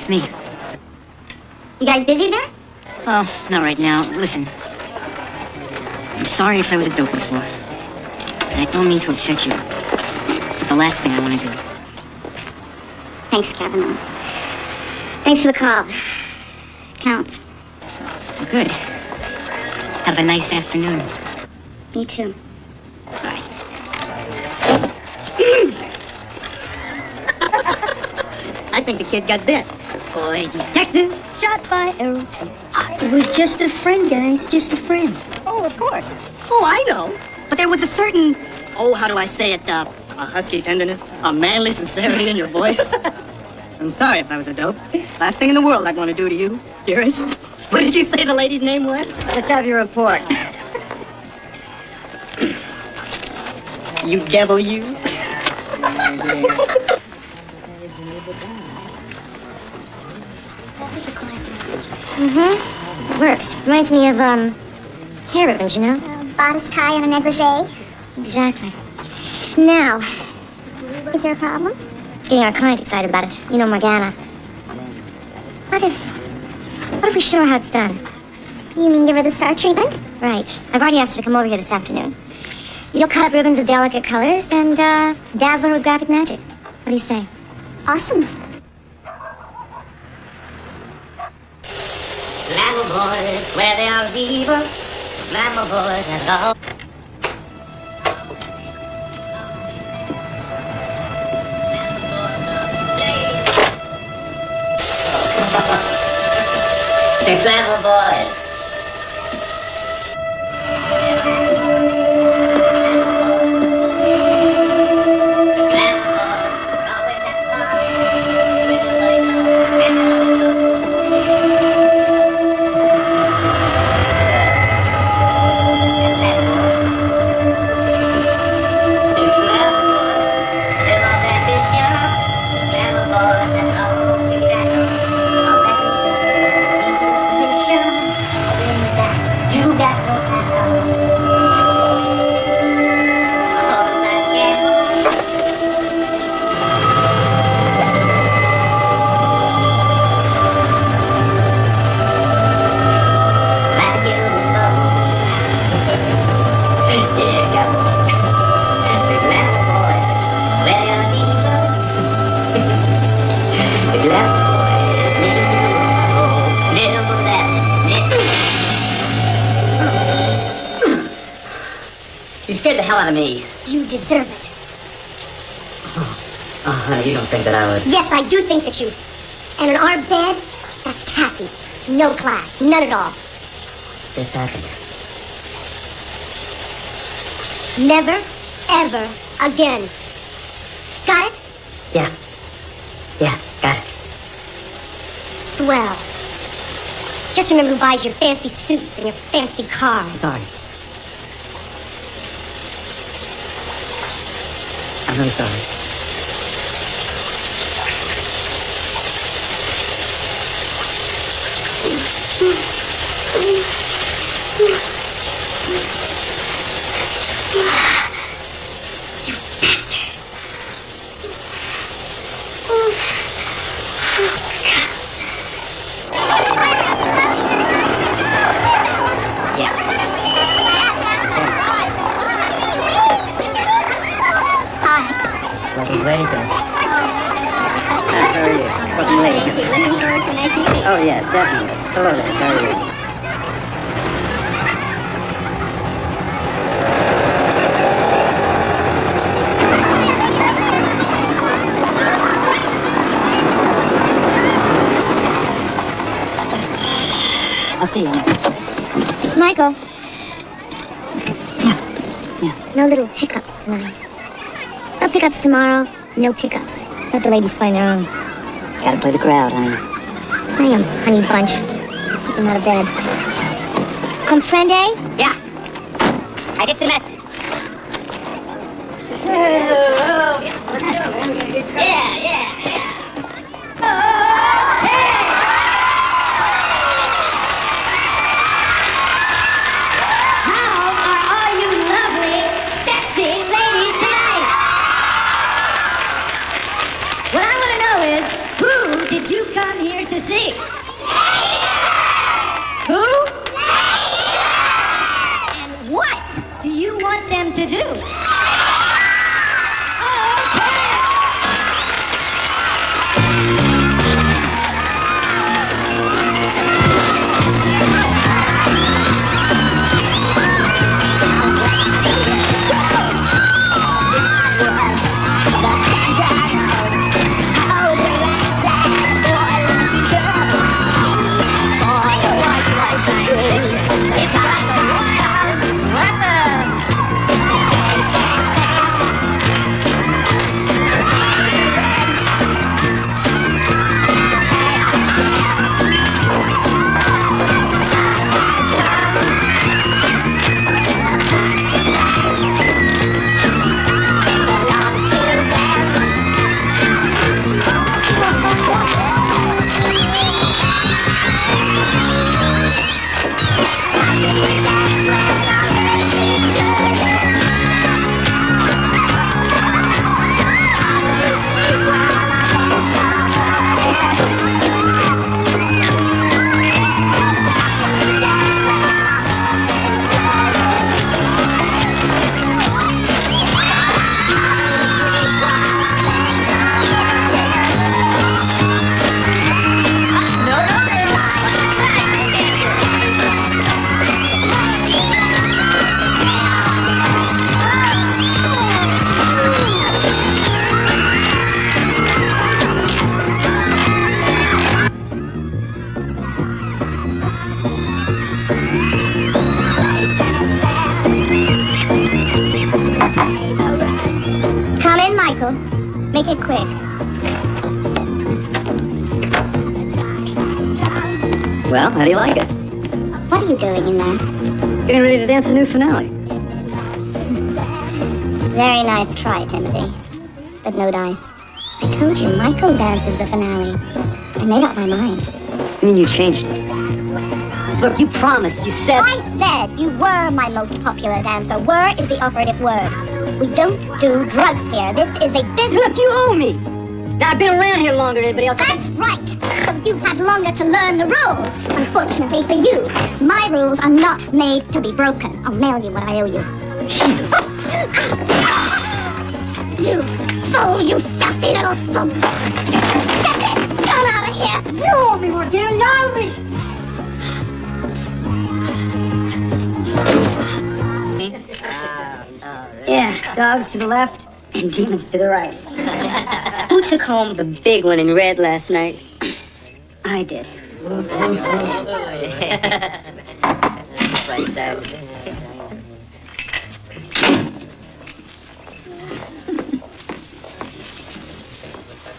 It's me. You guys busy there? Oh, not right now. Listen. I'm sorry if I was a dope before. And I don't mean to upset you. It's the last thing I want to do. Thanks, Kevin. Thanks for the call. Counts. Good. Have a nice afternoon. You too. Bye. I think the kid got bit. Boy, detective. Shot by arrow. It was just a friend, guys. Just a friend. Oh, of course. Oh, I know. But there was a certain, oh, how do I say it, a husky tenderness, a manly sincerity in your voice. I'm sorry if I was a dope. Last thing in the world I'd want to do to you, dearest. What did you say the lady's name was? Let's have your report. You devil, you. Mm-hmm. It works. Reminds me of, hair ribbons, you know? Bodice tie and a negligee. Exactly. Now, is there a problem? Getting our client excited about it. You know Morgana. What if we show her how it's done? You mean give her the star treatment? Right. I've already asked her to come over here this afternoon. You'll cut up ribbons of delicate colors and, dazzle her with graphic magic. What do you say? Awesome. Glamour boys, where they are evil. Glamour boys and all. The glamour boys. You scared the hell out of me. You deserve it. Oh, honey, you don't think that I would... Yes, I do think that you... And in our bed, that's taffy. No class. None at all. Just happened. Never, ever again. Got it? Yeah. Yeah, got it. Swell. Just remember who buys your fancy suits and your fancy cars. Sorry. I'm really sorry. You bastard. Yeah. Welcome, Ladykillers. How are you? Welcome, Ladykillers. Oh, yes, definitely. Hello there, how are you? I'll see you. Michael. Yeah. No little hiccups tonight. No pickups tomorrow. No pickups. Let the ladies find their own. Gotta play the crowd, honey. Play 'em, honey bunch. Keep 'em out of bed. Comprende? Yeah. I get the message. Yeah. What I want to know is, who did you come here Make it quick. Well, how do you like it? What are you doing in there? Getting ready to dance a new finale. Very nice try, Timothy. But no dice. I told you, Michael dances the finale. I made up my mind. I mean, you changed it. Look, you promised, you said... I said you were my most popular dancer. Were is the operative word. We don't do drugs here. This is a business... Look, you owe me! Now, I've been around here longer than anybody else. That's right. So you've had longer to learn the rules. Unfortunately for you, my rules are not made to be broken. I'll mail you what I owe you. You fool, you filthy little fool. Get this gun out of here. You owe me more, damn it, you owe me! Yeah, dogs to the left and demons to the right. Who took home the big one in red last night? I did.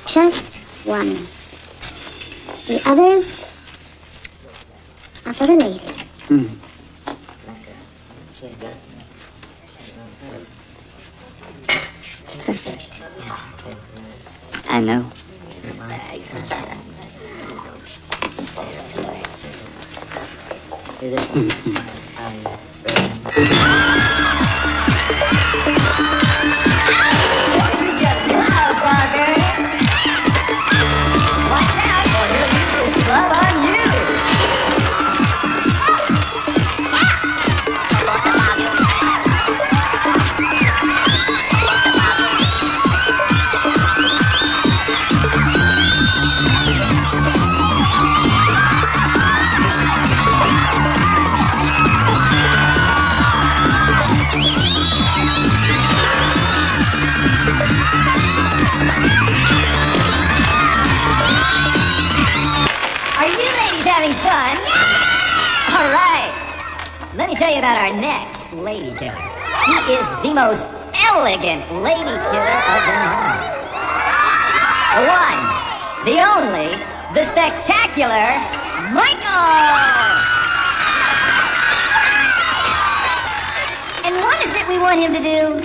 Just one. The others are for the ladies. Perfect. I know. Having fun? Yeah! All right. Let me tell you about our next lady killer. He is the most elegant lady killer of them all. The one, the only, the spectacular Michael! And what is it we want him to do?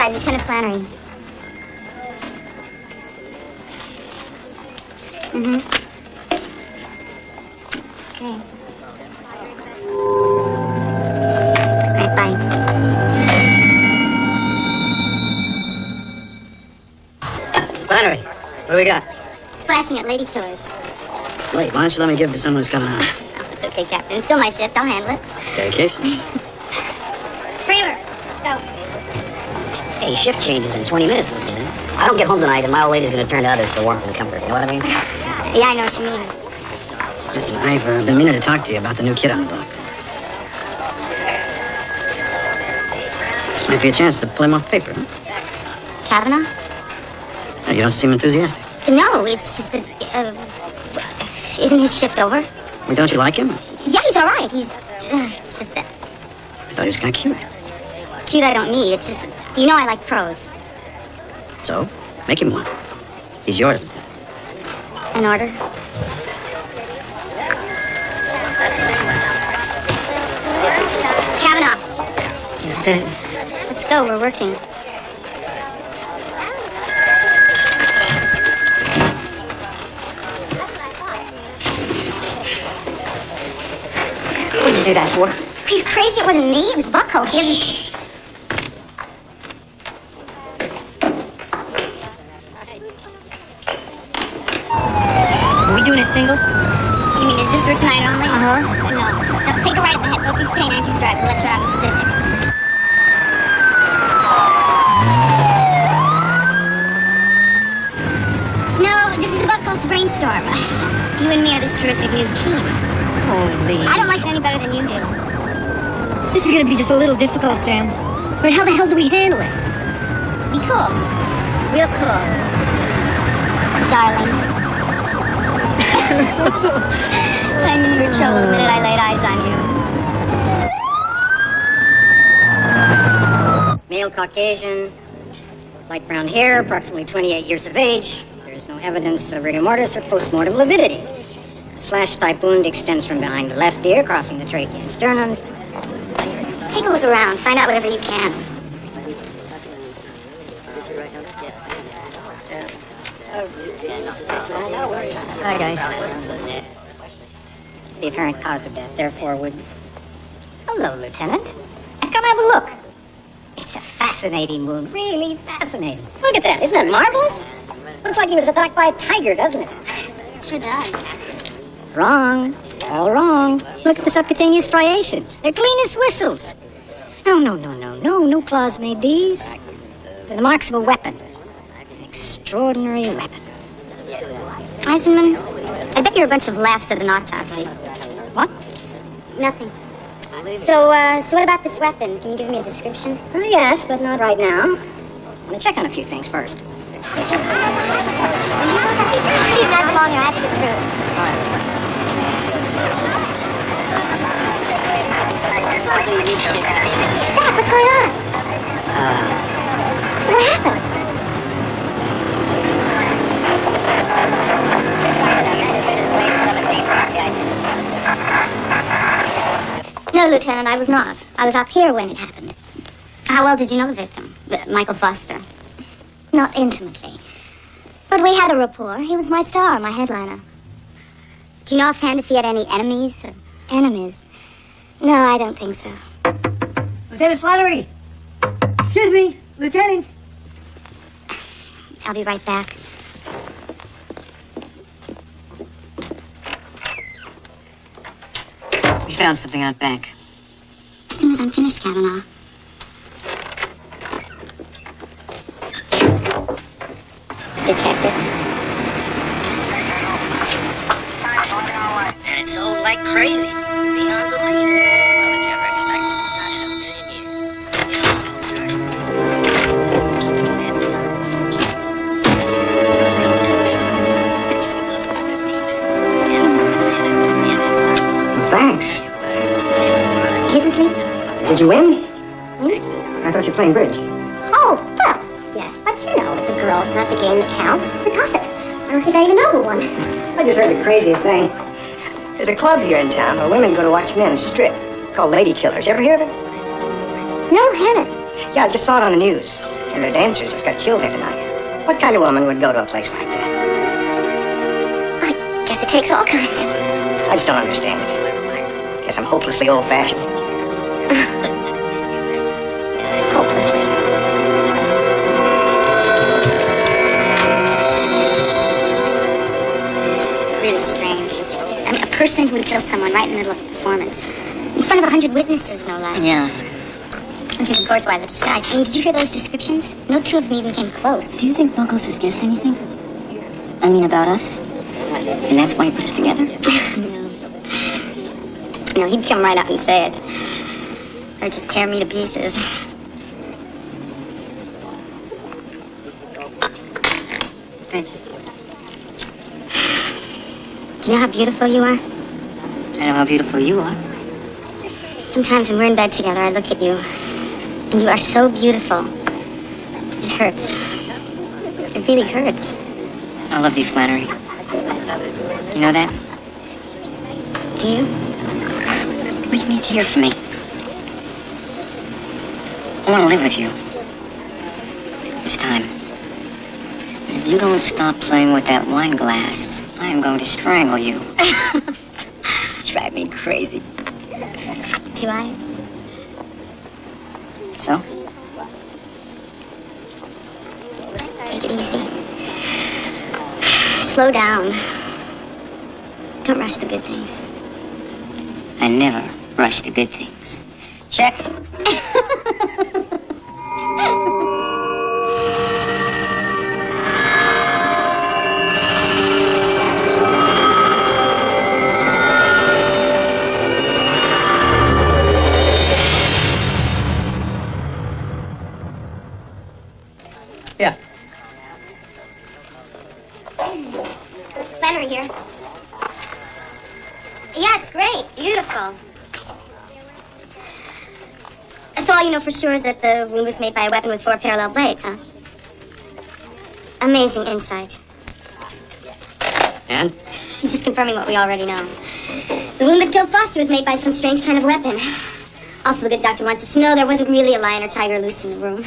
Right, Lieutenant Flannery. Mm-hmm. Okay. All right, bye. Flannery, what do we got? Slashing at Ladykillers. It's late. Why don't you let me give it to someone who's coming out? Oh, it's okay, Captain. It's still my shift. I'll handle it. Dedication? Kramer, go. Hey, shift changes in 20 minutes, Lieutenant. I don't get home tonight, and my old lady's gonna turn to others for warmth and comfort. You know what I mean? Yeah, I know what you mean. Listen, I've been meaning to talk to you about the new kid on the block. This might be a chance to pull him off paper, huh? Kavanaugh? No, you don't seem enthusiastic. No, it's just that, isn't his shift over? Well, don't you like him? Yeah, he's all right. It's just that. I thought he was kind of cute. Cute I don't need. It's just, you know I like pros. So, make him one. He's yours, Lieutenant. An order? Kavanaugh, Lieutenant. let's go. We're working. What did you do that for? Are you crazy? It wasn't me. It was Buckholz. He hasn't... Are we doing a single? You mean, is this for tonight only? Uh-huh. No, take a ride ahead. Go through St. Andrew's Drive. We'll let you out of Pacific. No, this is Buckholz brainstorm. You and me are this terrific new team. Holy. I don't like it any better than you do. This is gonna be just a little difficult, Sam. But how the hell do we handle it? Be cool. Real cool. Darling. I knew you were trouble the minute I laid eyes on you. Male Caucasian, light brown hair, approximately 28 years of age. There is no evidence of rigor mortis or postmortem lividity. A slash-type wound extends from behind the left ear, crossing the trachea and sternum. Take a look around. Find out whatever you can. Hi, guys. The apparent cause of death, therefore, would... Hello, Lieutenant. Come have a look. It's a fascinating wound. Really fascinating. Look at that. Isn't that marvelous? Looks like he was attacked by a tiger, doesn't it? It sure does. Wrong. All wrong. Look at the subcutaneous striations. They're clean as whistles. No claws made these. They're the marks of a weapon. An extraordinary weapon. Eisenman, I bet you're a bunch of laughs at an autopsy. What? Nothing. So what about this weapon? Can you give me a description? Yes, but not right now. I'm gonna check on a few things first. Excuse me, I belong here. I have to get through. Zach, what's going on? What happened? No, Lieutenant, I was not. I was up here when it happened. How well did you know the victim? Michael Foster? Not intimately. But we had a rapport. He was my star, my headliner. Do you know offhand if he had any enemies? Enemies? No, I don't think so. Lieutenant Flannery! Excuse me, Lieutenant! I'll be right back. We found something out back. As soon as I'm finished, Kavanaugh. Detective. And it's sold like crazy. Beyond belief. Well, did you ever expect it? Not in a million years. It all sells charges. Pass the time. Still close to 15 minutes. Thanks. Hit the sleep? Did you win? I thought you were playing bridge. Oh, well, yes, but you know, if the girl's not the game that counts, it's the gossip. I don't think I even know who won. I just heard the craziest thing. There's a club here in town where women go to watch men strip called Ladykillers. You ever hear of it? No, haven't. Yeah, I just saw it on the news. And the dancers just got killed there tonight. What kind of woman would go to a place like that? I guess it takes all kinds. I just don't understand it. Guess I'm hopelessly old-fashioned. Hopelessly. Really strange. I mean, a person who would kill someone right in the middle of a performance. In front of 100 witnesses, no less. Yeah. Which is, of course, why the disguise. I mean, did you hear those descriptions? No two of them even came close. Do you think Bunkles has guessed anything? I mean, about us? And that's why he put us together? No, he'd come right out and say it. Or just tear me to pieces. Thank you. Do you know how beautiful you are? I know how beautiful you are. Sometimes when we're in bed together, I look at you, and you are so beautiful. It hurts. It really hurts. I love you, Flannery. You know that? Do you? What do you need to hear from me? I want to live with you. This time. If you don't stop playing with that wine glass, I am going to strangle you. Drive me crazy. Do I? So? Take it easy. Slow down. Don't rush the good things. I never rush the good things. Check. Yeah. Flannery here. Yeah, it's great. Beautiful. So all you know for sure is that the wound was made by a weapon with 4 parallel blades, huh? Amazing insight. And? He's just confirming what we already know. The wound that killed Foster was made by some strange kind of weapon. Also, the good doctor wants us to know there wasn't really a lion or tiger loose in the room.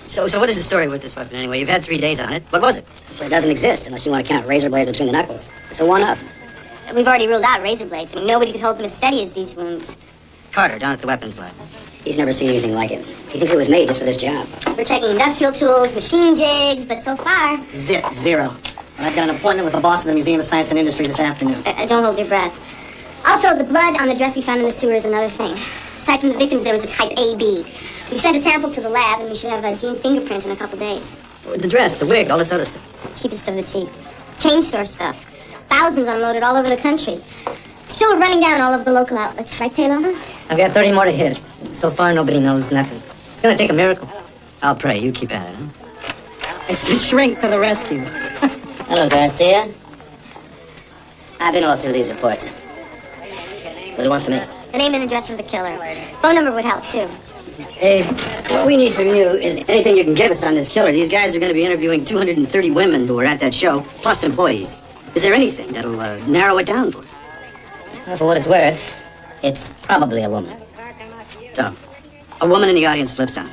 So what is the story with this weapon anyway? You've had 3 days on it. What was it? Well, it doesn't exist unless you want to count razor blades between the knuckles. It's a one-up. We've already ruled out razor blades. I mean, nobody could hold them as steady as these wounds. Carter, down at the weapons lab. He's never seen anything like it. He thinks it was made just for this job. We're checking industrial tools, machine jigs, but so far... Zero. I've got an appointment with the boss of the Museum of Science and Industry this afternoon. Don't hold your breath. Also, the blood on the dress we found in the sewer is another thing. Aside from the victims, there was a type AB. We sent a sample to the lab, and we should have a gene fingerprint in a couple days. The dress, the wig, all this other stuff. Cheapest of the cheap. Chain store stuff. Thousands unloaded all over the country. Still we're running down all of the local outlets, right, Paylona? I've got 30 more to hit. So far, nobody knows nothing. It's gonna take a miracle. I'll pray. You keep at it, huh? It's the shrink to the rescue. Hello, Garcia. I've been all through these reports. What do you want from me? The name and address of the killer. Phone number would help, too. Hey, what we need from you is anything you can give us on this killer. These guys are going to be interviewing 230 women who were at that show, plus employees. Is there anything that'll narrow it down for us? Well, for what it's worth, it's probably a woman. So, a woman in the audience flips out.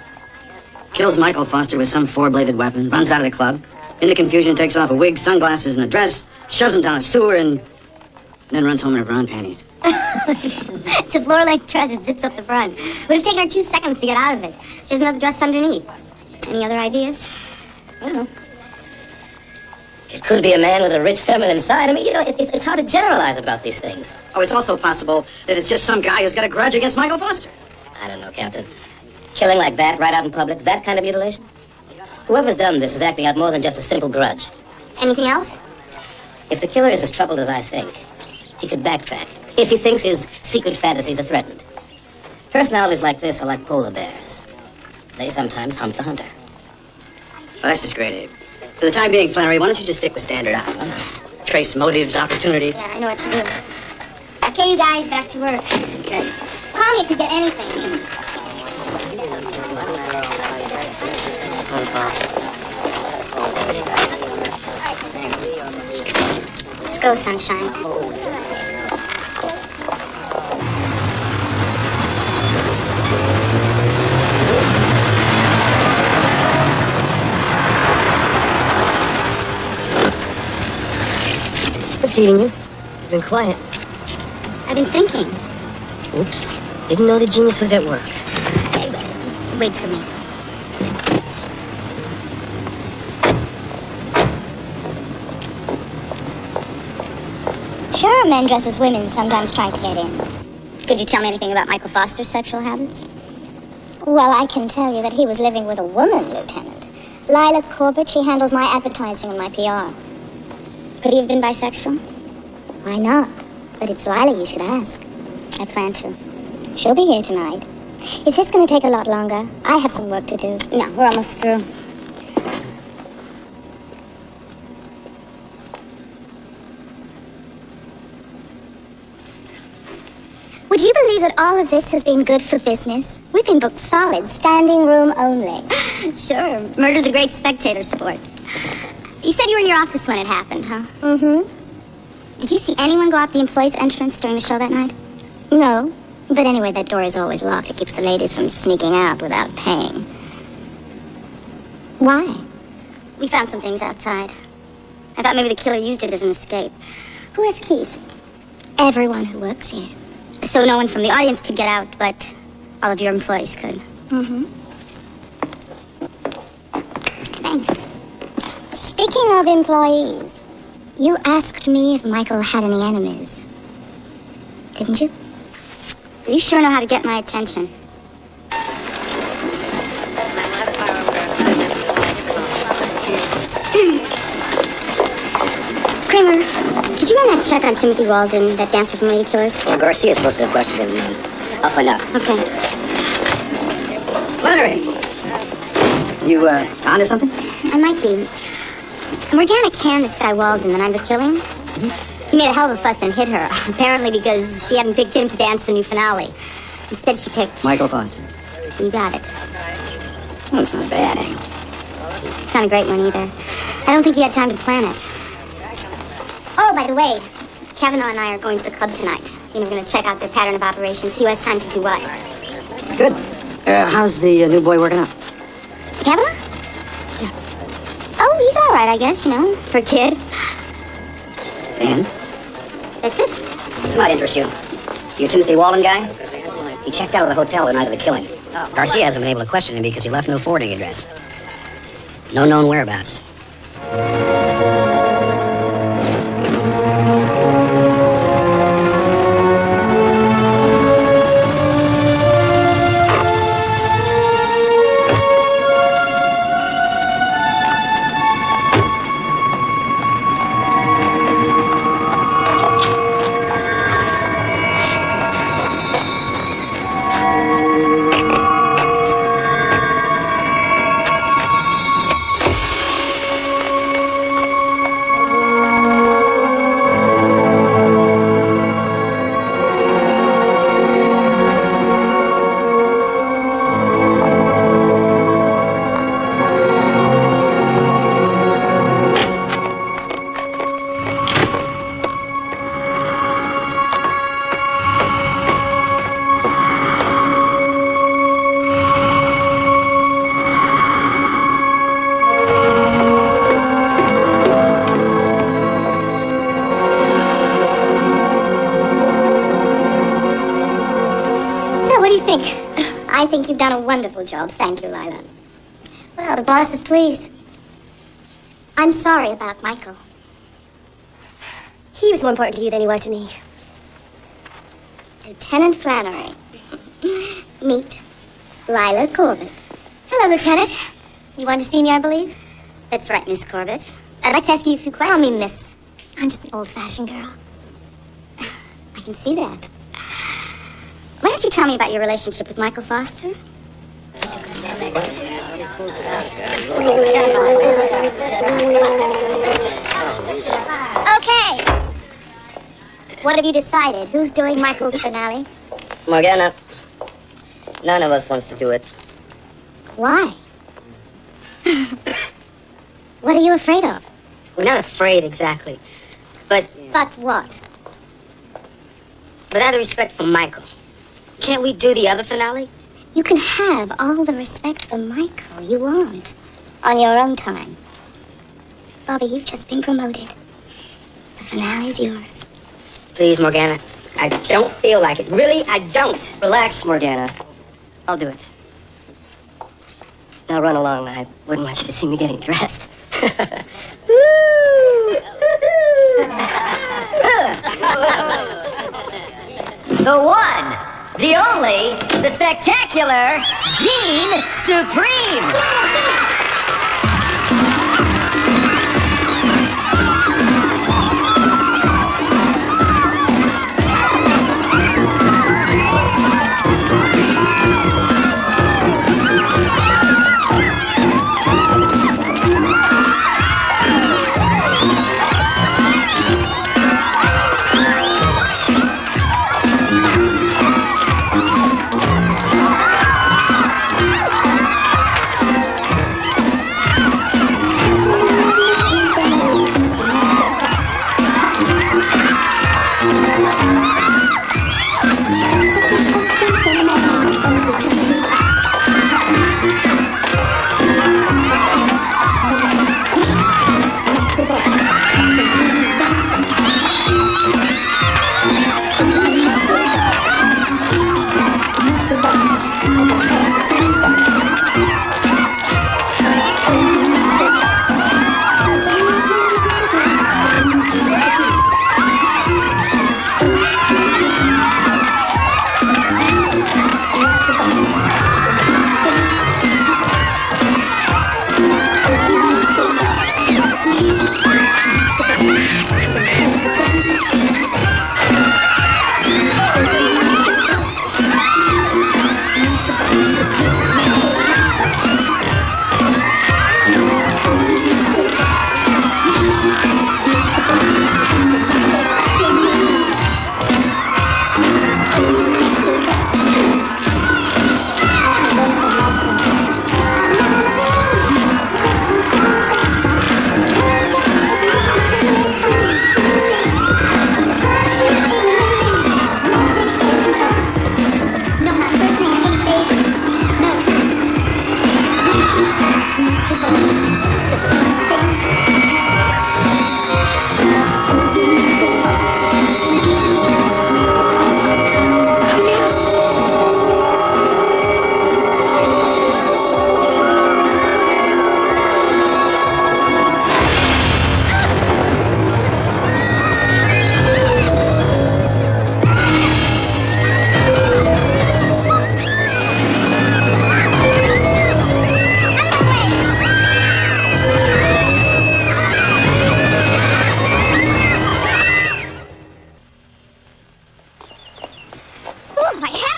Kills Michael Foster with some 4-bladed weapon, runs out of the club. In the confusion, takes off a wig, sunglasses, and a dress, shoves him down a sewer, and then runs home in her bra and panties. It's a floor-length dress. It zips up the front. Would have taken her 2 seconds to get out of it. She doesn't have the dress underneath. Any other ideas? I don't know. It could be a man with a rich feminine side. I mean, you know, it's hard to generalize about these things. Oh, it's also possible that it's just some guy who's got a grudge against Michael Foster. I don't know, Captain. Killing like that right out in public, that kind of mutilation? Whoever's done this is acting out more than just a simple grudge. Anything else? If the killer is as troubled as I think, he could backtrack. If he thinks his secret fantasies are threatened. Personalities like this are like polar bears. They sometimes hunt the hunter. Well, that's just great, Abe. For the time being, Flannery, why don't you just stick with Standard Eye? Huh? Trace motives, opportunity. Yeah, I know what to do. Okay, you guys, back to work. Okay. Call me if you get anything. Let's go, sunshine. preceding you. You've been quiet. I've been thinking. Oops. Didn't know the genius was at work. Okay, wait for me. Sure, men dress as women, sometimes trying to get in. Could you tell me anything about Michael Foster's sexual habits? Well, I can tell you that he was living with a woman, Lieutenant. Lila Corbett, she handles my advertising and my PR. Could he have been bisexual? Why not? But it's Lila you should ask. I plan to. She'll be here tonight. Is this going to take a lot longer? I have some work to do. No, we're almost through. Would you believe that all of this has been good for business? We've been booked solid, standing room only. Sure, murder's a great spectator sport. You said you were in your office when it happened, huh? Mm-hmm. Did you see anyone go out the employees' entrance during the show that night? No. But anyway, that door is always locked. It keeps the ladies from sneaking out without paying. Why? We found some things outside. I thought maybe the killer used it as an escape. Who has keys? Everyone who works here. So no one from the audience could get out, but all of your employees could. Mm-hmm. Thanks. Speaking of employees, you asked me if Michael had any enemies. Didn't you? You sure know how to get my attention. Kramer, did you run that check on Timothy Walden, that dancer from Ladykillers? Yeah, Garcia's supposed to have questioned him. I'll find out. Okay. Larry! You, onto something? I might be. An organic canned this guy Walden the night of the killing. He made a hell of a fuss and hit her, apparently because she hadn't picked him to dance the new finale. Instead, she picked... Michael Foster. You got it. Well, it's not bad, eh? It's not a great one either. I don't think he had time to plan it. Oh, by the way, Kavanaugh and I are going to the club tonight. We're going to check out their pattern of operations, see who has time to do what. Good. How's the new boy working out? Kavanaugh? Yeah. Oh, he's all right, I guess, for a kid. And? That's it. This might interest you. You Timothy Walden guy? He checked out of the hotel the night of the killing. Garcia hasn't been able to question him because he left no forwarding address. No known whereabouts. I think you've done a wonderful job. Thank you, Lila. Well, the boss is pleased. I'm sorry about Michael. He was more important to you than he was to me. Lieutenant Flannery. Meet Lila Corbett. Hello, Lieutenant. You want to see me, I believe? That's right, Miss Corbett. I'd like to ask you a few questions. Call me Miss. I'm just an old-fashioned girl. I can see that. Why don't you tell me about your relationship with Michael Foster? Okay. What have you decided? Who's doing Michael's finale? Morgana, none of us wants to do it. Why? What are you afraid of? We're not afraid exactly, but But what? out of respect for Michael, can't we do the other finale? You can have all the respect for Michael you want on your own time. Bobby, you've just been promoted. The finale is yours. Please, Morgana. I don't feel like it. Really, I don't. Relax, Morgana. I'll do it. Now run along. I wouldn't want you to see me getting dressed. The one, the only, the spectacular Gene Supreme.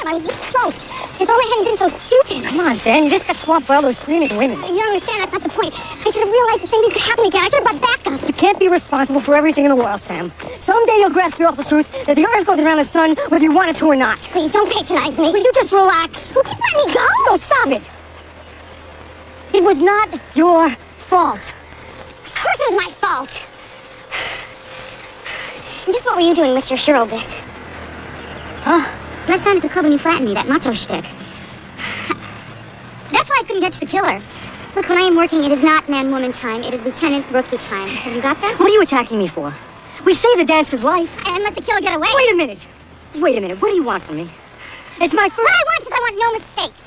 I was this close. If only I hadn't been so stupid. Come on, Sam. You just got swamped by all those screaming women. You don't understand. That's not the point. I should have realized the same thing could happen again. I should have brought backup. You can't be responsible for everything in the world, Sam. Someday you'll grasp the awful truth that the Earth goes around the sun whether you want it to or not. Please, don't patronize me. Will you just relax? Will you let me go? No, stop it. It was not your fault. Of course it was my fault. And just what were you doing with your hero bit? Huh? Last time at the club when you flattened me, that macho shtick. That's why I couldn't catch the killer. Look, when I am working, it is not man-woman time. It is Lieutenant Rookie time. Have you got that? What are you attacking me for? We saved the dancer's life. And let the killer get away. Wait a minute. Just wait a minute. What do you want from me? It's my first... What I want is I want no mistakes.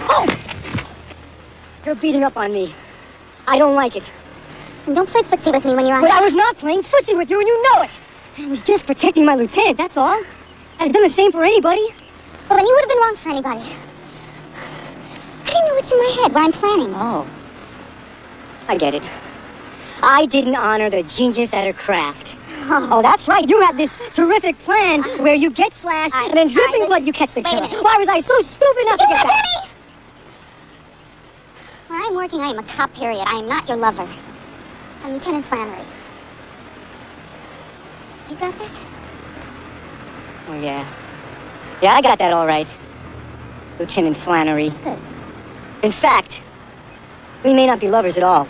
Oh! You're beating up on me. I don't like it. And don't play footsie with me when you're on... But I was not playing footsie with you, and you know it. I was just protecting my lieutenant, that's all. I'd have done the same for anybody. Well, then you would have been wrong for anybody. I didn't know what's in my head, what I'm planning. Oh. I get it. I didn't honor the genius at her craft. Oh, that's right. You had this terrific plan where you get slashed, and then dripping blood you catch the killer. Why was I so stupid enough to get that? When I'm working, I am a cop, period. I am not your lover. I'm Lieutenant Flannery. You got that? Oh, yeah. Yeah, I got that all right. Lieutenant Flannery. Good. In fact, we may not be lovers at all.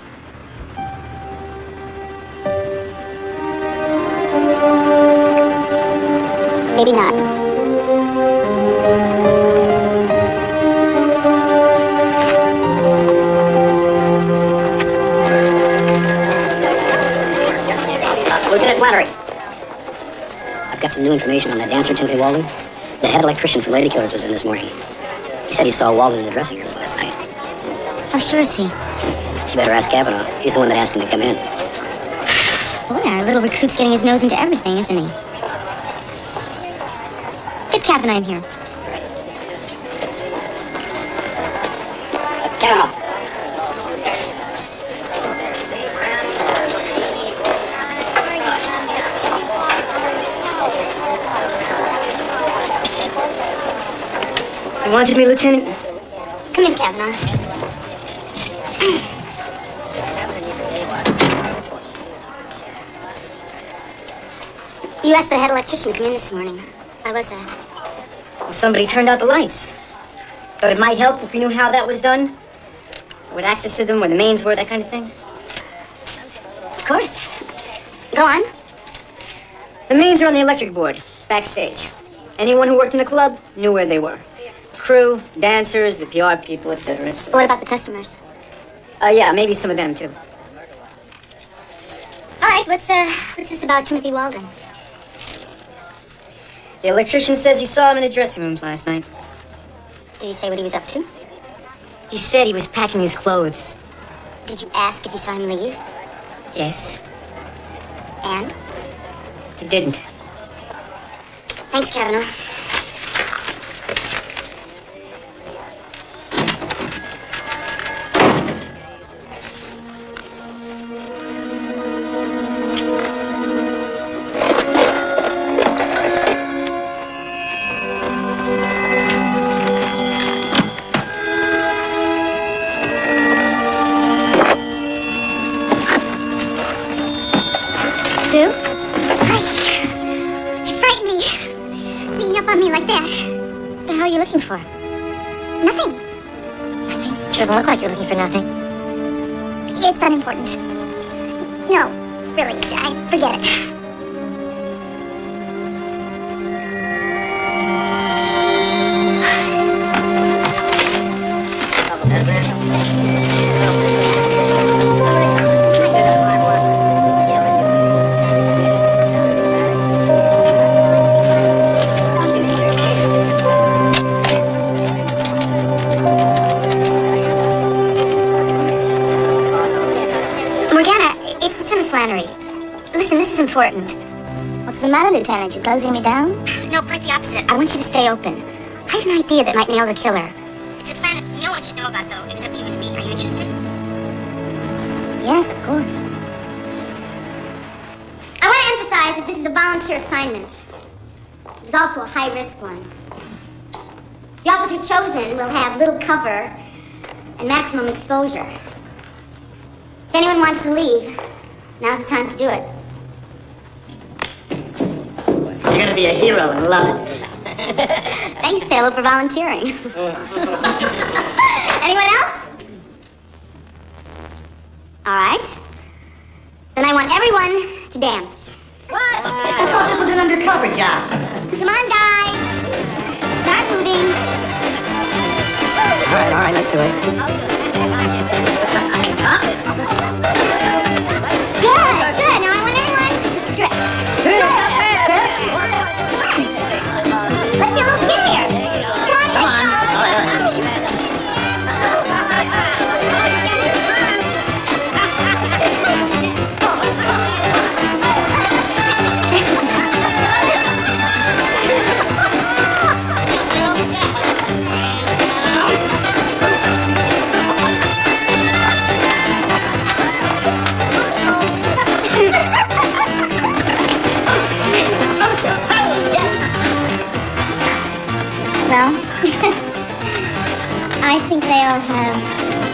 Maybe not. some new information on that dancer, Timothy Walden? The head electrician from Ladykillers was in this morning. He said he saw Walden in the dressing rooms last night. How sure is he? She better ask Kavanaugh. He's the one that asked him to come in. Boy, our little recruit's getting his nose into everything, isn't he? Get Kavanaugh in here. Kavanaugh. You wanted me, Lieutenant? Come in, Kavanaugh. You asked the head electrician to come in this morning. Why was that? Well, somebody turned out the lights. Thought it might help if we knew how that was done. What access to them, where the mains were, that kind of thing. Of course. Go on. The mains are on the electric board, backstage. Anyone who worked in the club knew where they were. Crew, dancers, the PR people, etc. What about the customers? Yeah, maybe some of them, too. All right, what's this about Timothy Walden? The electrician says he saw him in the dressing rooms last night. Did he say what he was up to? He said he was packing his clothes. Did you ask if you saw him leave? Yes. And? He didn't. Thanks, Kavanaugh. Sue? Hi. You frightened me. Sneaking up on me like that. What the hell are you looking for? Nothing. Nothing? She doesn't look like you're looking for nothing. It's unimportant. No, really, I forget it. Listen, this is important. What's the matter, Lieutenant? You closing me down? No, quite the opposite. I want you to stay open. I have an idea that might nail the killer. It's a plan that no one should know about, though, except you and me. Are you interested? Yes, of course. I want to emphasize that this is a volunteer assignment. It's also a high-risk one. The officer chosen will have little cover and maximum exposure. If anyone wants to leave, now's the time to do it. You're gonna be a hero and love it. Thanks, Taylor, for volunteering. Anyone else? All right. Then I want everyone to dance. What? I thought this was an undercover job. Come on, guys. Start moving. All right, let's do it. Good. Now I want everyone to stretch. Let's do a little skip here. Come on. Well, I think they all have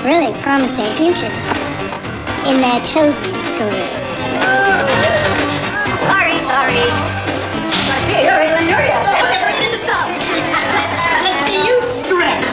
really promising futures in their chosen careers. Sorry. I see you're in Lemuria. Let's see you stretch.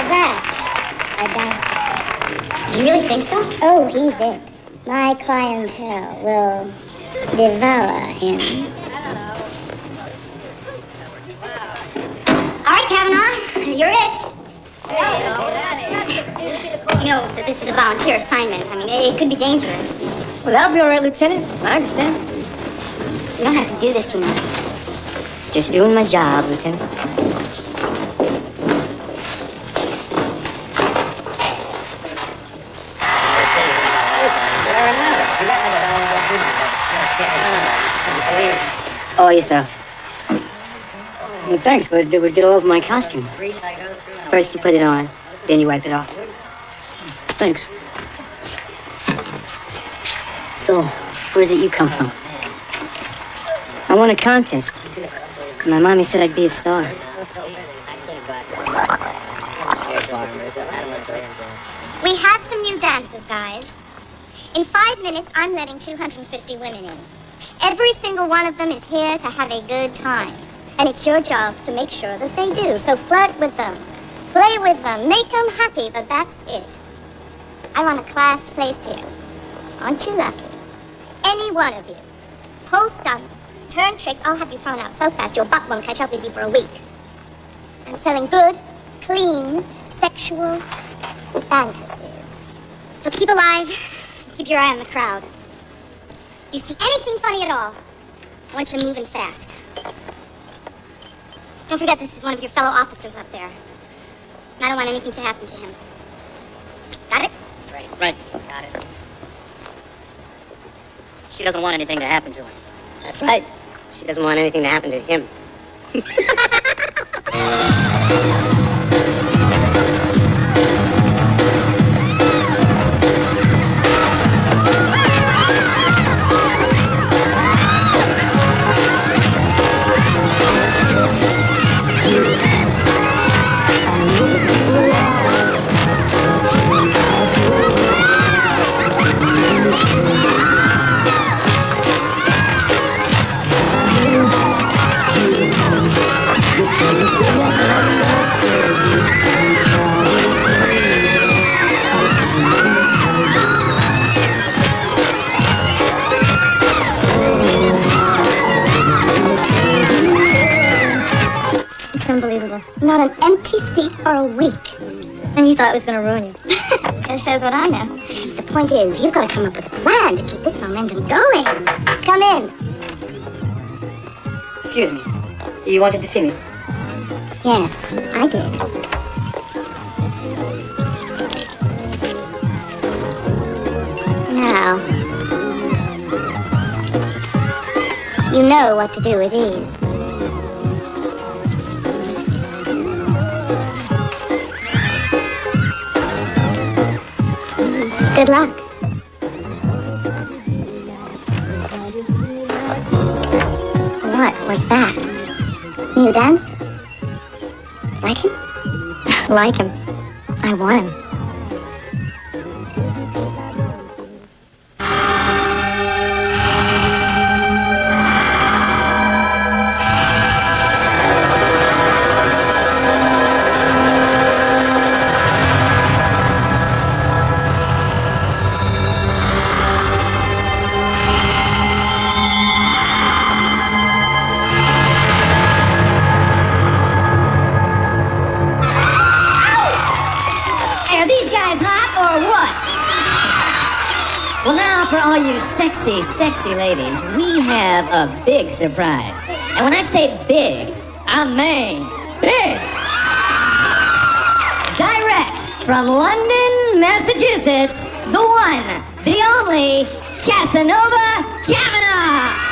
Now that's a dancer. Do you really think so? Oh, he's it. My clientele will devour him. All right, Kavanaugh, you're it. You know that this is a volunteer assignment. I mean, it could be dangerous. Well, that'll be all right, Lieutenant. I understand. You don't have to do this, you know. Just doing my job, Lieutenant. Oh, yourself. Well, thanks, but it would get all over my costume. First you put it on, then you wipe it off. Thanks. So, where's it you come from? I won a contest. My mommy said I'd be a star. We have some new dancers, guys. In 5 minutes, I'm letting 250 women in. Every single one of them is here to have a good time. And it's your job to make sure that they do. So flirt with them, play with them, make them happy, but that's it. I run a class place here. Aren't you lucky? Any one of you. Pull stunts, turn tricks, I'll have you thrown out so fast your butt won't catch up with you for a week. I'm selling good, clean, sexual fantasies. So keep alive, keep your eye on the crowd. You see anything funny at all, I want you to move in fast. Don't forget this is one of your fellow officers up there. And I don't want anything to happen to him. Got it? Right. Got it. She doesn't want anything to happen to him. That's right. She doesn't want anything to happen to him. Unbelievable. Not an empty seat for a week. And you thought it was going to ruin you. Just shows what I know. The point is, you've got to come up with a plan to keep this momentum going. Come in. Excuse me. You wanted to see me? Yes, I did. Now, you know what to do with these. Good luck. What was that? New dance? Like him? Like him. I want him. Are these guys hot or what? Well, now for all you sexy, sexy ladies, we have a big surprise. And when I say big, I mean big. Direct from London, Massachusetts, the one, the only, Casanova Kavanaugh.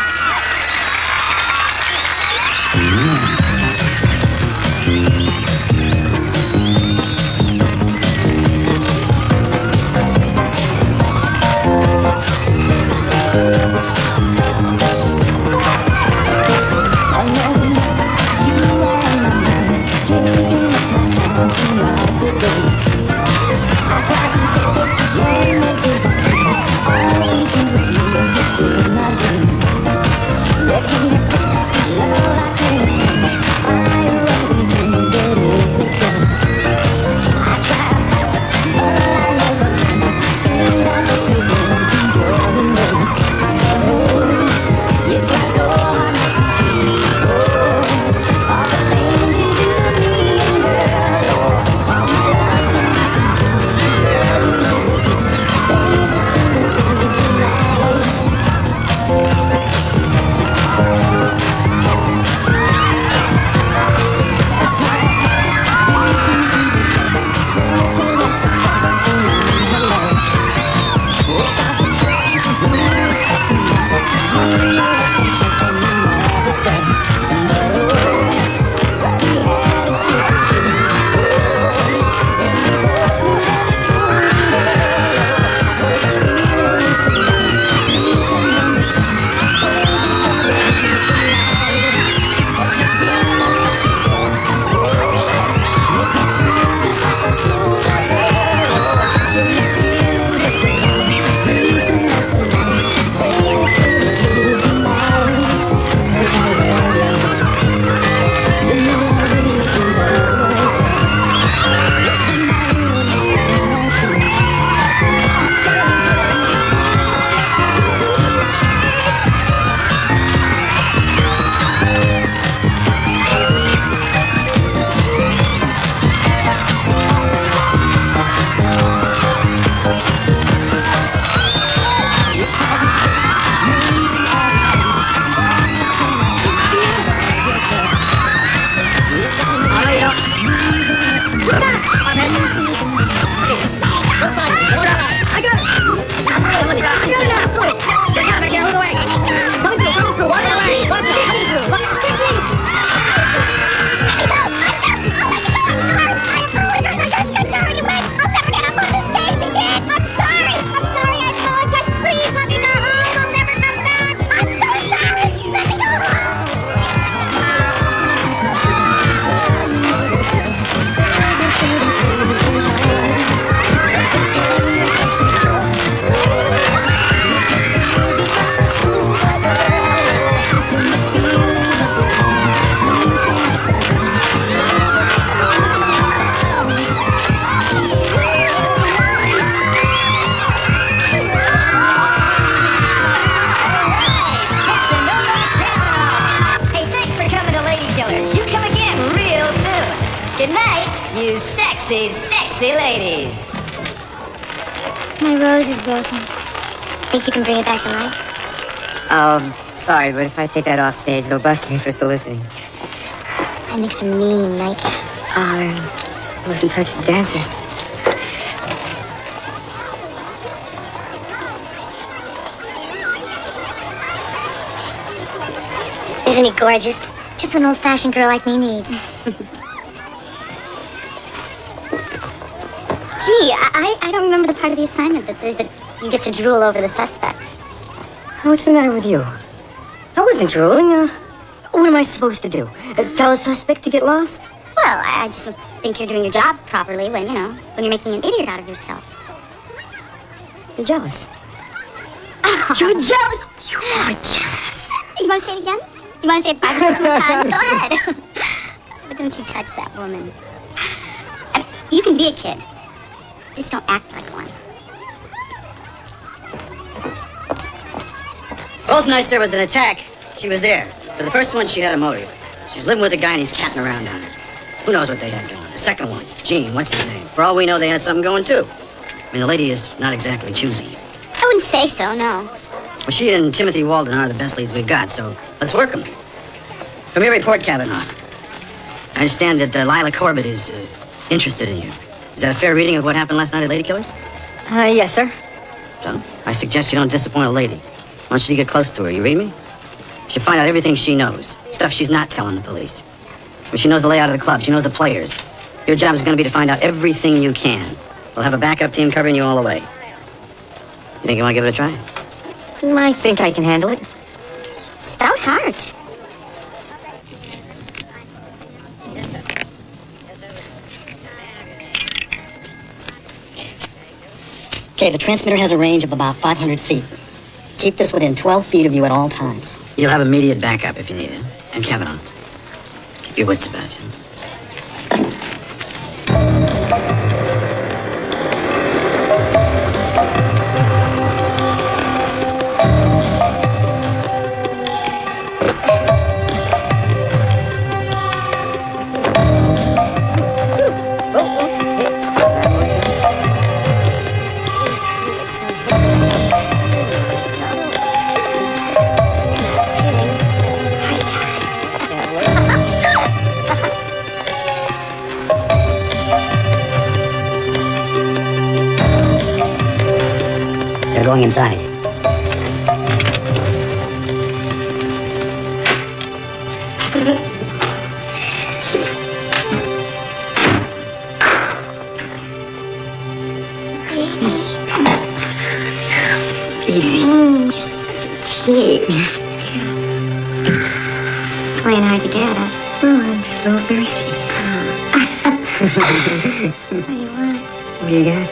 ladies. My rose is wilting. Think you can bring it back to life? Sorry, but if I take that off stage, they'll bust me for soliciting. That makes a mean Nike. I wasn't touch the dancers. Isn't he gorgeous? Just what an old-fashioned girl like me needs. Gee, I don't remember the part of the assignment that says that you get to drool over the suspect. What's the matter with you? I wasn't drooling. What am I supposed to do? Tell a suspect to get lost? Well, I just don't think you're doing your job properly when you're making an idiot out of yourself. You're jealous. You're jealous? You are jealous. You want to say it again? You want to say it 5 times more times? Go ahead. But don't you touch that woman. You can be a kid. Just don't act like one. Both nights there was an attack. She was there. For the first one, she had a motive. She's living with a guy and he's catting around on her. Who knows what they had going. The second one, Gene, what's his name? For all we know, they had something going too. I mean, the lady is not exactly choosy. I wouldn't say so, no. Well, she and Timothy Walden are the best leads we've got, so let's work them. From your report, Kavanaugh, I understand that Lila Corbett is interested in you. Is that a fair reading of what happened last night at Ladykillers? Yes, sir. So, I suggest you don't disappoint a lady. I want you to get close to her, you read me? You should find out everything she knows. Stuff she's not telling the police. I mean, she knows the layout of the club, she knows the players. Your job is going to be to find out everything you can. We'll have a backup team covering you all the way. You think you want to give it a try? I think I can handle it. Stout heart. Okay, the transmitter has a range of about 500 feet. Keep this within 12 feet of you at all times. You'll have immediate backup if you need it. And Kavanaugh, keep your wits about you. They're going inside. Easy. You're such a tease. Playing hard to get, huh? Oh, I'm just a little thirsty. What do you want? What do you got?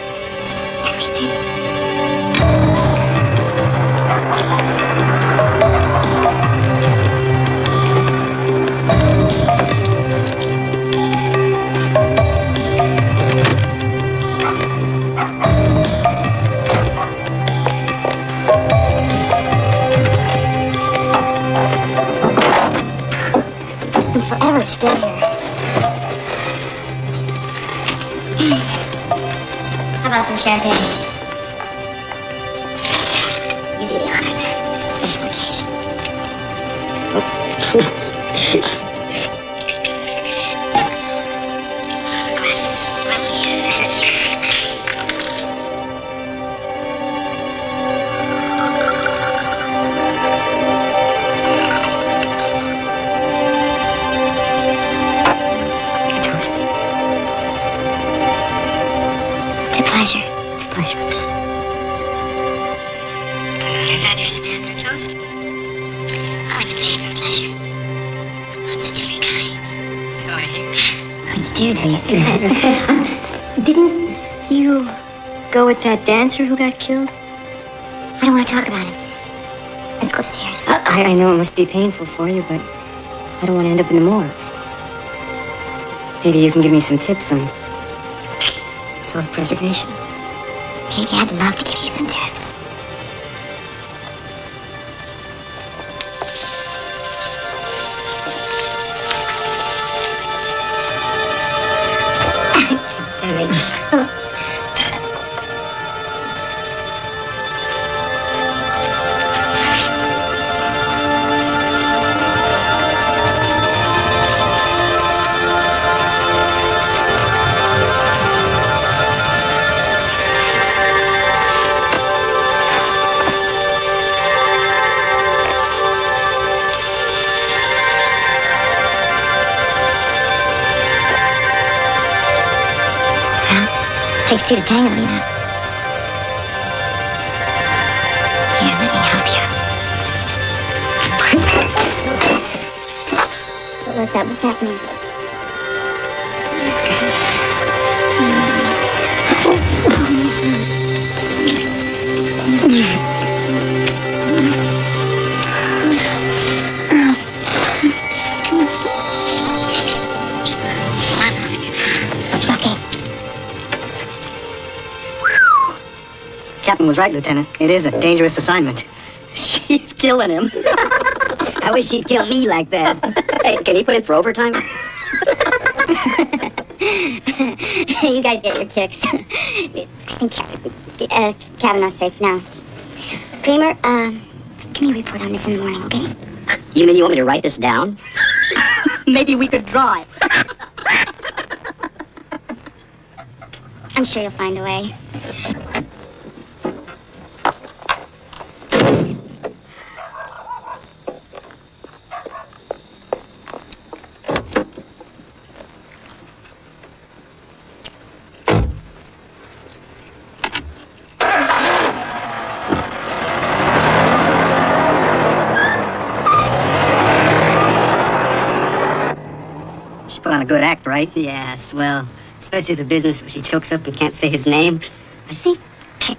Forever to get here. How about some champagne? You do the honors. It's a special occasion. Glasses. It's a pleasure. It's a pleasure. Is that your standard toast? I like a flavor of pleasure. Lots of different kinds. So I hear. Oh, you do, do you? Didn't you go with that dancer who got killed? I don't want to talk about it. Let's go upstairs. I know it must be painful for you, but I don't want to end up in the morgue. Maybe you can give me some tips on self-preservation. Maybe I'd love to give you some tips. Sorry. Takes two to tango, you know. Here, let me help you. What's up? What's happening? It's okay. Captain was right, Lieutenant. It is a dangerous assignment. She's killing him. I wish she'd kill me like that. Hey, can he put in for overtime? You guys get your kicks. I think Kavanaugh's safe now. Kramer, give me a report on this in the morning, okay? You mean you want me to write this down? Maybe we could draw it. I'm sure you'll find a way. She put on a good act, right? Yes, well, especially the business where she chokes up and can't say his name. I think... What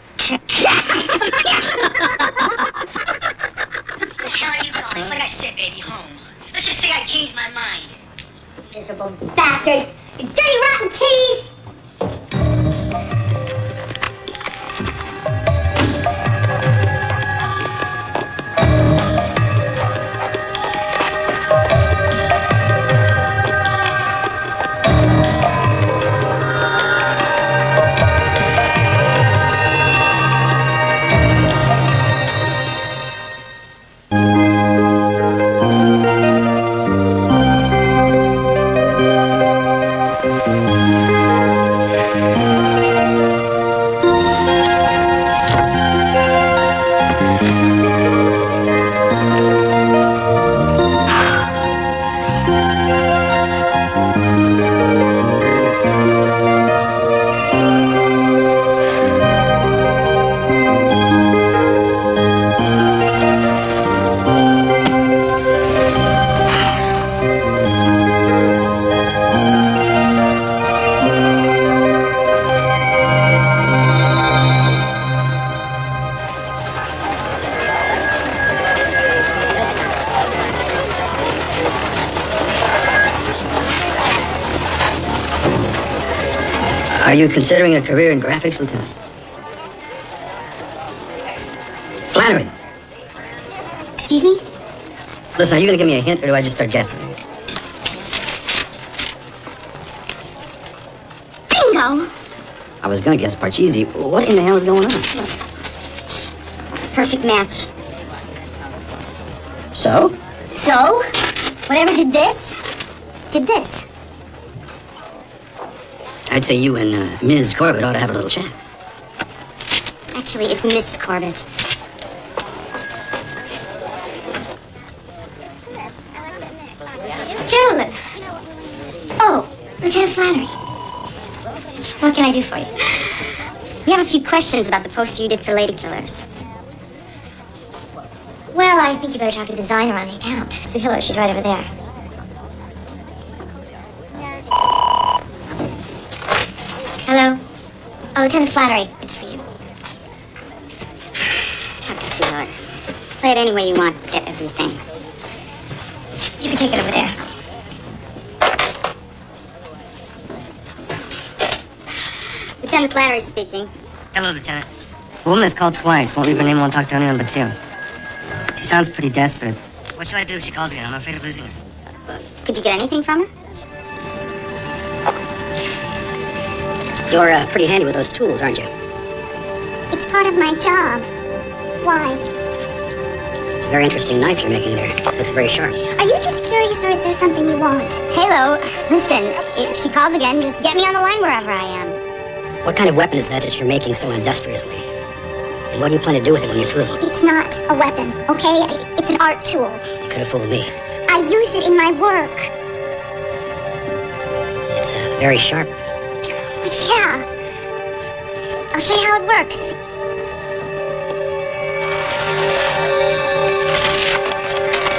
the hell are you doing? It's like I said, baby, home. Let's just say I changed my mind. Miserable bastard! You dirty rotten titties! Are you considering a career in graphics, Lieutenant? Flannery. Excuse me? Listen, are you gonna give me a hint, or do I just start guessing? Bingo! I was gonna guess Parcheesi. What in the hell is going on? Perfect match. So? So, whatever did this, did this. I'd say you and Ms. Corbett ought to have a little chat. Actually, it's Miss Corbett. Gentlemen. Oh, Lieutenant Flannery. What can I do for you? We have a few questions about the poster you did for Ladykillers. Well, I think you better talk to the designer on the account. Sue Hiller, she's right over there. Hello? Oh, Lieutenant Flannery, it's for you. Talk to Sue Hiller. Play it any way you want, get everything. You can take it over there. Lieutenant Flannery speaking. Hello, Lieutenant. A woman has called twice. Won't leave her name, won't talk to anyone but you. She sounds pretty desperate. What should I do if she calls again? I'm afraid of losing her. Could you get anything from her? You're pretty handy with those tools, aren't you? It's part of my job. Why? It's a very interesting knife you're making there. It looks very sharp. Are you just curious or is there something you want? Halo, listen, if she calls again, just get me on the line wherever I am. What kind of weapon is that you're making so industriously? And what do you plan to do with it when you're through? It's not a weapon, okay? It's an art tool. You could have fooled me. I use it in my work. It's very sharp. Yeah. I'll show you how it works.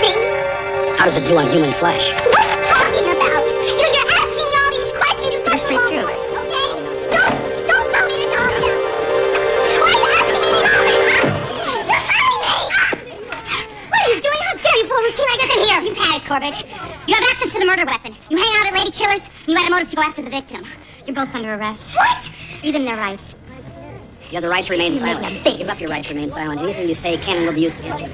See? How does it do on human flesh? What are you talking about? You're asking me all these questions. You got them all first, okay? Don't tell me to calm down. Why are you asking me these questions? You're hurting me. What are you doing? How dare you pull a routine like this in here? You've had it, Corbett. You have access to the murder weapon. You hang out at Ladykillers, and you had a motive to go after the victim. You're both under arrest. What? Read them their rights. You have the right to remain silent. make a big Give up your right to remain silent. Anything you say can and will be used against you.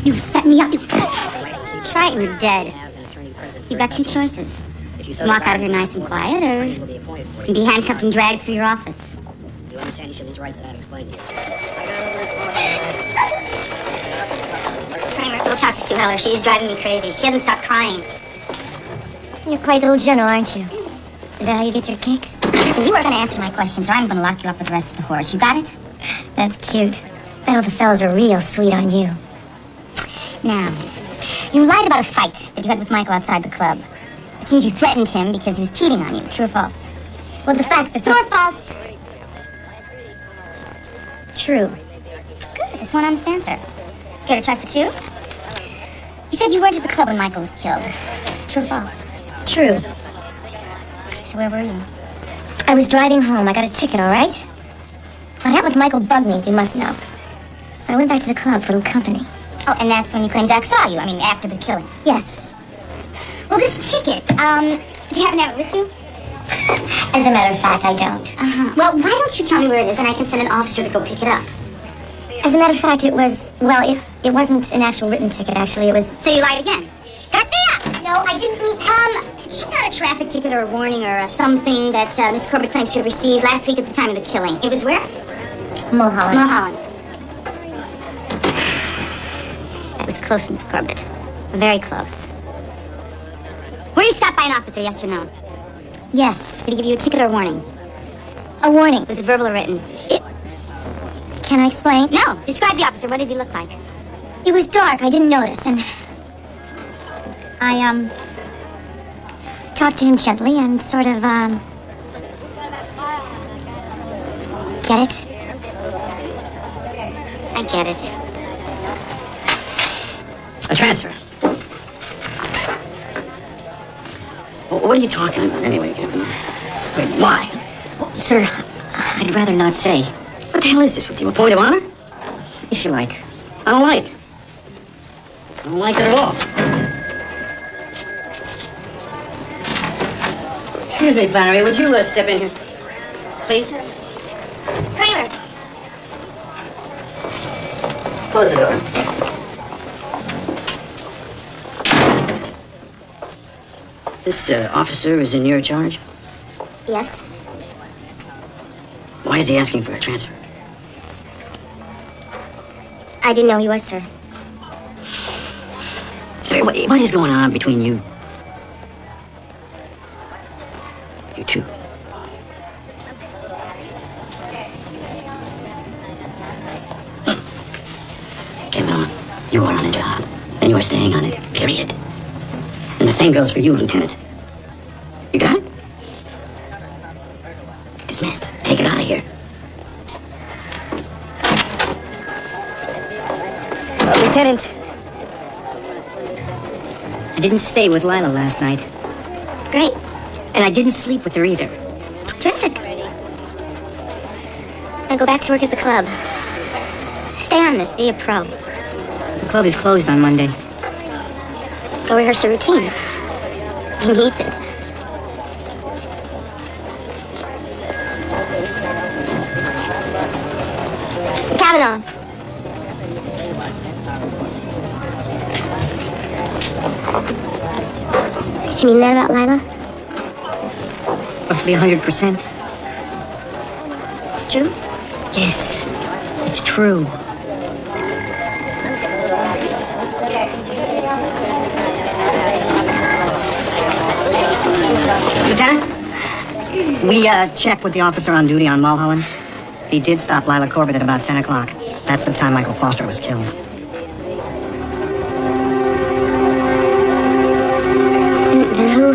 You set me up. You Right to speak. try it and you're dead. Have an attorney present. You've got two choices. If you so Walk desire, out of here nice and quiet, or attorney you will be appointed for can you. be handcuffed and dragged through your office. Do you understand each of these rights that I've explained to you? Kramer, go talk to Sue Heller. She's driving me crazy. She hasn't stopped crying. You're quite a little general, aren't you? Is that how you get your kicks? Listen, you are going to answer my questions, or I'm going to lock you up with the rest of the horse. You got it? That's cute. Bet all the fellas are real sweet on you. Now, you lied about a fight that you had with Michael outside the club. It seems you threatened him because he was cheating on you. True or false? Well, the facts are so... True or false? True. Good, that's one honest answer. Care to try for two? You said you weren't at the club when Michael was killed. True or false? True. So where were you? I was driving home. I got a ticket, all right? What happened with Michael bugged me, if you must know. So I went back to the club for a little company. Oh, and that's when you claim Zach saw you. I mean, after the killing. Yes. Well, this ticket, do you happen to have it with you? As a matter of fact, I don't. Well, why don't you tell me where it is and I can send an officer to go pick it up? As a matter of fact, it was, well, it wasn't an actual written ticket, actually. It was... So you lied again? Garcia! No, I didn't mean, check out a traffic ticket or a warning or something that Miss Corbett claims to have received last week at the time of the killing. It was where? Mulholland. Mulholland. That was close, Miss Corbett. Very close. Were you stopped by an officer, yes or no? Yes. Did he give you a ticket or a warning? A warning. Was it verbal or written? Can I explain? No. Describe the officer. What did he look like? It was dark. I didn't notice, and I talked to him gently and sort of get it? I get it. A transfer. What are you talking about anyway, Kevin? Wait, why? Well, sir, I'd rather not say. What the hell is this with you? A point of honor? If you like. I don't like it. I don't like it at all. Excuse me, Flannery, would you step in here? Please? Kramer! Close the door. This officer is in your charge? Yes? Why is he asking for a transfer? I didn't know he was, sir. Hey, what is going on between you? You two. Kevin, you are on a job, and you are staying on it, period. And the same goes for you, Lieutenant. You got it? Dismissed. Take it out of here. Lieutenant, I didn't stay with Lila last night. Great. And I didn't sleep with her either. Terrific. Now go back to work at the club. Stay on this. Be a pro. The club is closed on Monday. Go rehearse your routine. He needs it. Kavanaugh. Did you mean that about Lila? Roughly 100%. It's true? Yes, it's true. Lieutenant, we checked with the officer on duty on Mulholland. He did stop Lila Corbett at about 10 o'clock. That's the time Michael Foster was killed. Then who?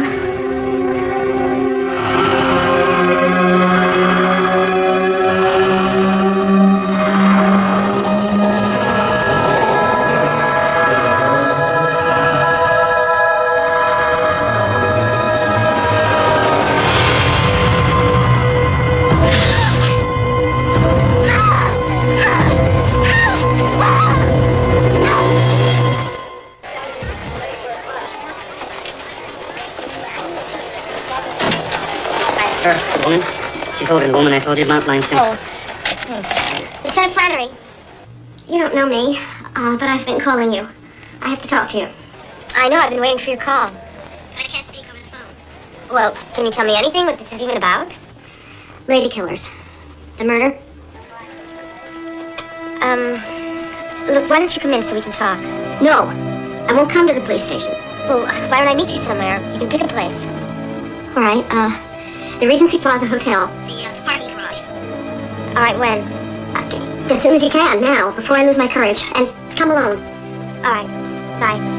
told woman I told you about, Limestone? Oh, thanks. Lieutenant Flannery, you don't know me, but I've been calling you. I have to talk to you. I know, I've been waiting for your call. But I can't speak over the phone. Well, can you tell me anything what this is even about? Ladykillers. The murder? Look, why don't you come in so we can talk? No, I won't come to the police station. Well, why don't I meet you somewhere? You can pick a place. All right, the Regency Plaza Hotel. The parking garage. All right, when? As soon as you can, now, before I lose my courage. And come alone. All right, bye.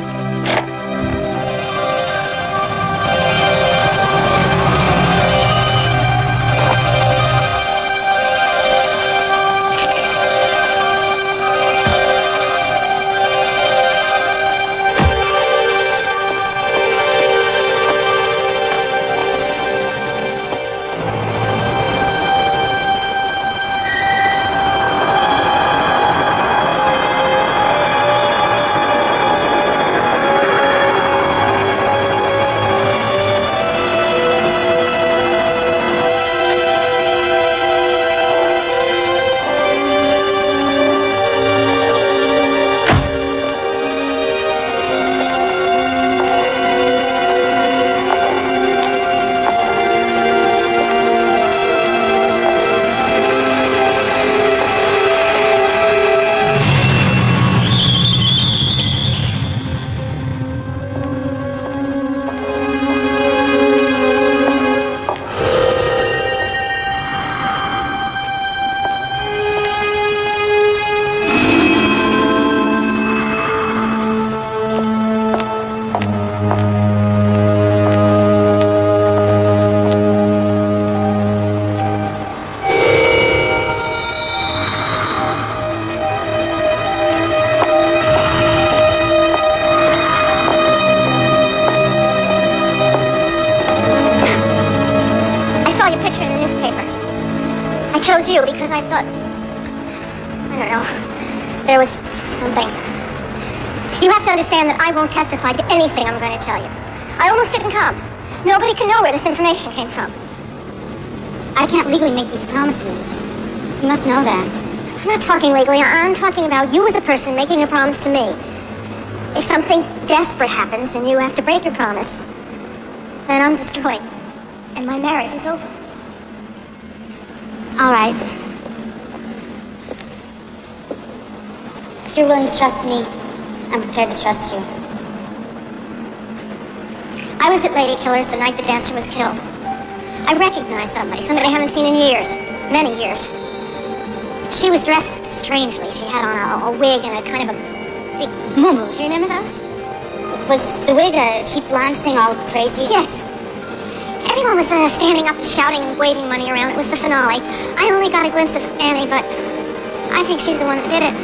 You because I thought, I don't know, there was something. You have to understand that I won't testify to anything I'm going to tell you. I almost didn't come. Nobody can know where this information came from. I can't legally make these promises. You must know that. I'm not talking legally. I'm talking about you as a person making a promise to me. If something desperate happens and you have to break your promise, then I'm destroyed and my marriage is over. All right. If you're willing to trust me, I'm prepared to trust you. I was at Ladykillers the night the dancer was killed. I recognized somebody I haven't seen in years, many years. She was dressed strangely. She had on a wig and a kind of a big muumuu. Do you remember those? Was the wig a cheap blonde thing all crazy? Yes. Everyone was standing up and shouting and waving money around. It was the finale. I only got a glimpse of Annie, but I think she's the one that did it.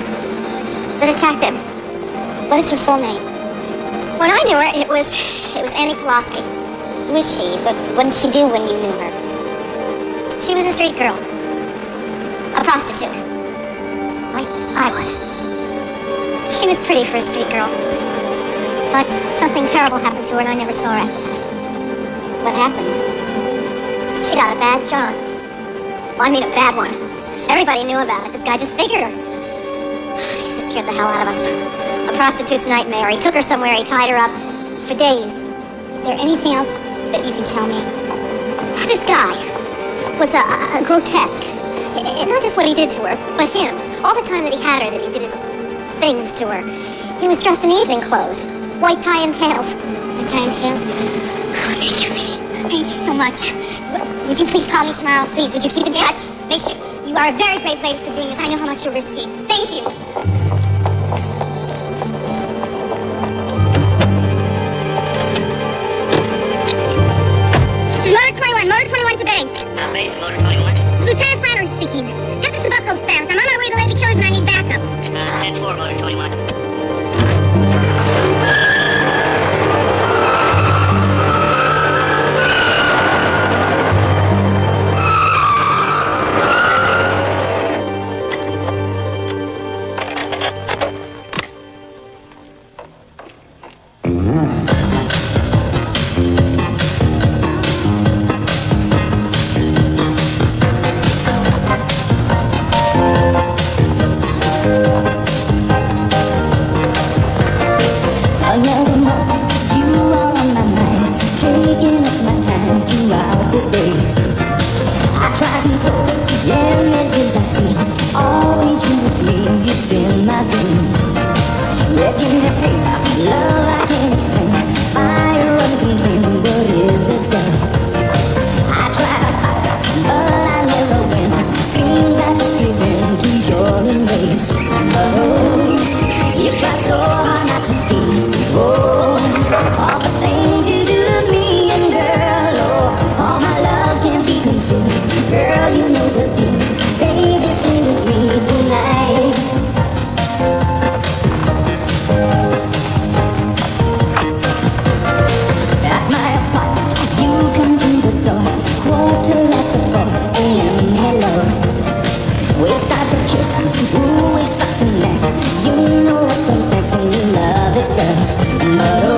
That attacked him. What is her full name? When I knew her, it was Annie Pulaski. Who is she? What did she do when you knew her? She was a street girl. A prostitute. Like I was. She was pretty for a street girl. But something terrible happened to her and I never saw her after that. What happened? She got a bad job. Well, I mean a bad one. Everybody knew about it. This guy just figured her. She just scared the hell out of us. A prostitute's nightmare. He took her somewhere, he tied her up for days. Is there anything else that you can tell me? This guy was a grotesque. Not just what he did to her, but him. All the time that he had her, that he did his things to her. He was dressed in evening clothes. White tie and tails. White tie and tails? Oh, thank you, lady. Thank you so much. Would you please call me tomorrow, please? Would you keep in touch? Make sure you are a very brave lady for doing this. I know how much you're risking. Thank you. This is Motor 21 to base. Base, Motor 21. Lieutenant Flannery speaking. Get the Subucco fast. I'm on my way to Ladykillers and I need backup. 10-4, Motor 21. we start to kiss, ooh, we start to laugh. You know what comes next and you love it, girl. But